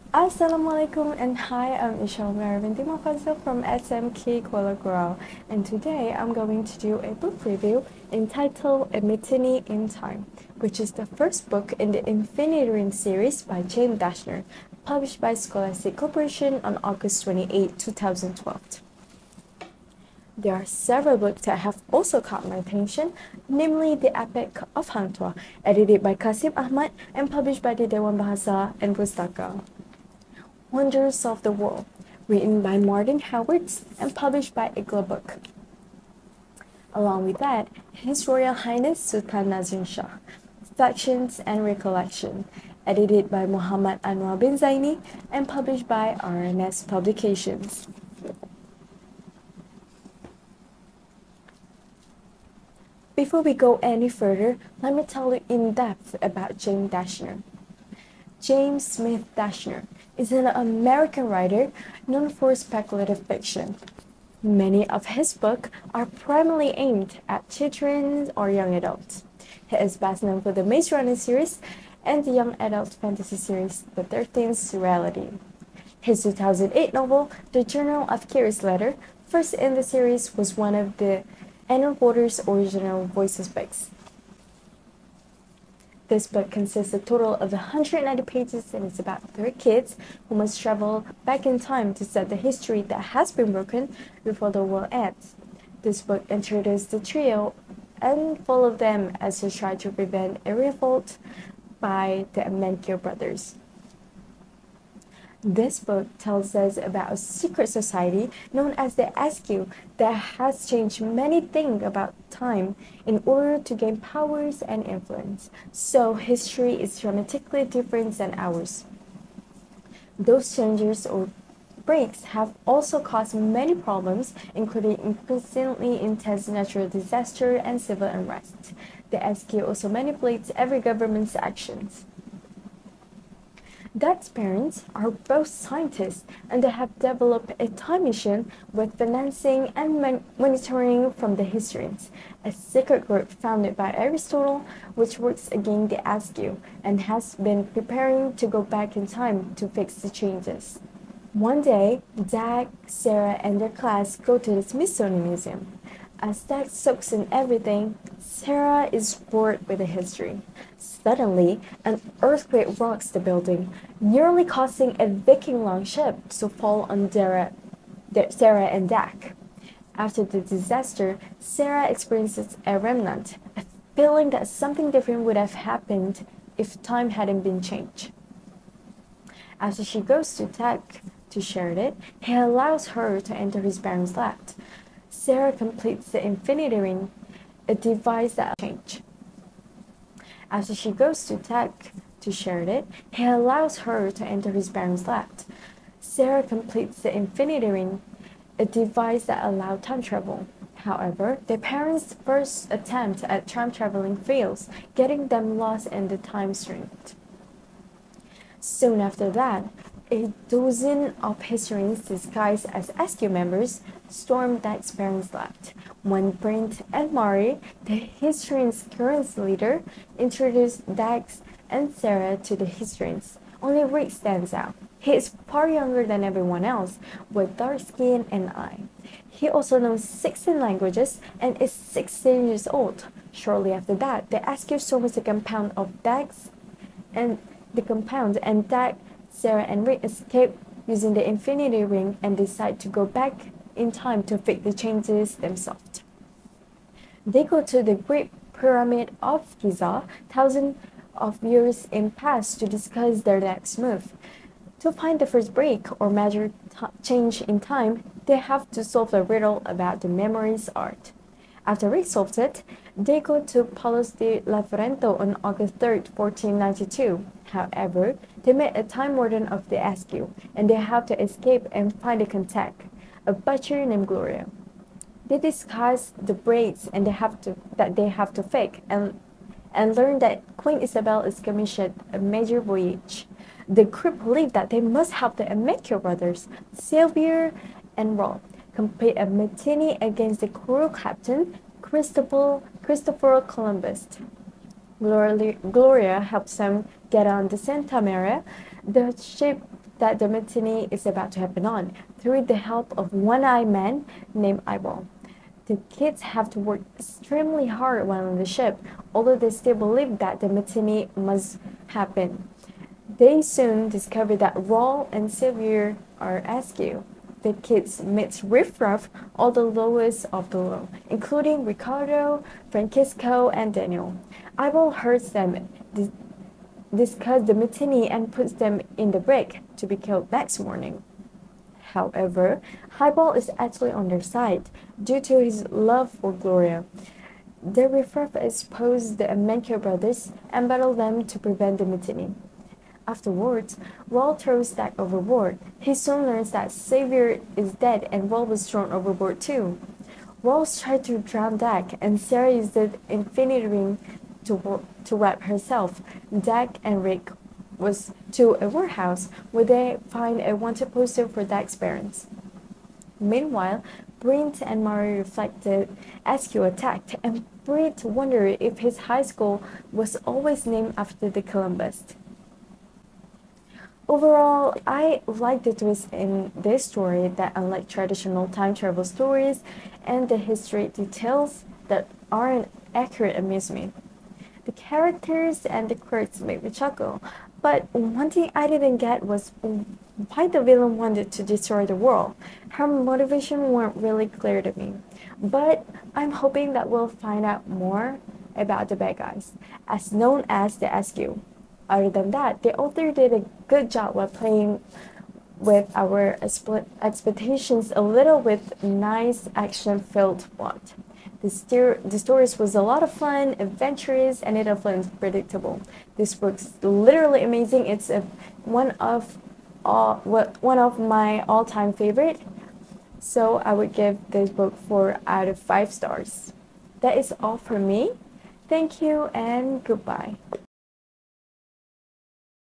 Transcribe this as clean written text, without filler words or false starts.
Assalamualaikum and hi, I'm Eisya Humaira binti Mohd Fadzi from SMK Kuala Kurau, and today I'm going to do a book review entitled A Mutiny in Time, which is the first book in the Infinity Ring series by James Dashner, published by Scholastic Corporation on August 28, 2012. There are several books that have also caught my attention, namely The Epic of Hang Tuah, edited by Qasim Ahmad and published by the Nilam Bahasa and Pustaka. Wonders of the World, written by Martin Howards and published by Igla Book. Along with that, His Royal Highness Sultan Nazim Shah, Reflections and Recollection, edited by Muhammad Anwar bin Zaini and published by RNS Publications. Before we go any further, let me tell you in depth about James Dashner. James Smith Dashner is an American writer known for speculative fiction. Many of his books are primarily aimed at children or young adults. He is best known for the Maze Runner series and the young adult fantasy series The 13th Reality. His 2008 novel, The Journal of Curious Letter, first in the series, was one of the Anna Porter's original voices books. This book consists of a total of 190 pages and it's about 3 kids who must travel back in time to set the history that has been broken before the world ends. This book introduces the trio and follows them as they try to prevent a revolt by the Amenkir brothers. This book tells us about a secret society known as the SQ that has changed many things about time in order to gain powers and influence. So history is dramatically different than ours. Those changes or breaks have also caused many problems, including increasingly intense natural disaster and civil unrest. The SQ also manipulates every government's actions. Dad's parents are both scientists and they have developed a time machine with financing and monitoring from the historians, a secret group founded by Aristotle which works against the SQ and has been preparing to go back in time to fix the changes. One day, Dag, Sarah, and their class go to the Smithsonian Museum. As Dag soaks in everything, Sarah is bored with the history. Suddenly, an earthquake rocks the building, nearly causing a Viking longship to fall on Sarah and Dag. After the disaster, Sarah experiences a remnant, a feeling that something different would have happened if time hadn't been changed. After she goes to Dag to share it, he allows her to enter his parents' lab. Sarah completes the Infinity Ring, a device that change. After she goes to Dag to share it, he allows her to enter his parents' lab. Sarah completes the Infinity Ring, a device that allows time travel. However, their parents' first attempt at time traveling fails, getting them lost in the time stream. Soon after that, a dozen of historians disguised as SQ members stormed Dag's parents' lab. When Brent and Mari, the historians' current leader, introduced Dag and Sarah to the historians, only Rick stands out. He is far younger than everyone else, with dark skin and eye. He also knows 16 languages and is 16 years old. Shortly after that, the SQ storms the compound of Dag's and Dag, Sarah, and Rick escape using the Infinity Ring and decide to go back in time to fix the changes themselves. They go to the Great Pyramid of Giza, thousands of years in past, to discuss their next move. To find the first break or major change in time, they have to solve the riddle about the memories art. After Rick solves it, they go to Palos de Lavrento on August 3, 1492. However, they meet a time warden of the SQ, and they have to escape and find a contact, a butcher named Gloria. They discuss the breaks and they have to fake and learn that Queen Isabel is commissioned a major voyage. The group believe that they must help the Amenkir brothers, Sylvia and Rob, complete a mutiny against the cruel captain, Christopher Columbus. Gloria helps them get on the Santa Maria, the ship that the mutiny is about to happen on through the help of one-eyed man named Eyeball. The kids have to work extremely hard while on the ship, although they still believe that the mutiny must happen. They soon discover that Raul and Sylvia are askew. The kids meet riffraff, all the lowest of the low, including Ricardo, Francisco, and Daniel. Eyeball hurts them, discuss the mutiny, and puts them in the brig to be killed next morning. However, Highball is actually on their side due to his love for Gloria. The riffraff expose the Menke brothers and battle them to prevent the mutiny. Afterwards, Raul throws Dak overboard. He soon learns that Xavier is dead and Raul was thrown overboard too. Raul tries to drown Dak, and Sarah uses the infinity ring to wrap herself. Dak and Rick was to a warehouse where they find a wanted poster for Dak's parents. Meanwhile, Brent and Mari reflect the SQ attacked, and Brent wonders if his high school was always named after the Columbus. Overall, I like the twist in this story that unlike traditional time travel stories and the history details that aren't accurate amuse me. The characters and the quirks make me chuckle, but one thing I didn't get was why the villain wanted to destroy the world. Her motivation weren't really clear to me, but I'm hoping that we'll find out more about the bad guys, as known as the SQ. Other than that, the author did a good job while playing with our expectations a little with nice action-filled plot. The stories was a lot of fun, adventurous, and it was predictable. This book's literally amazing. It's one of my all-time favorite. So I would give this book 4 out of 5 stars. That is all from me. Thank you and goodbye.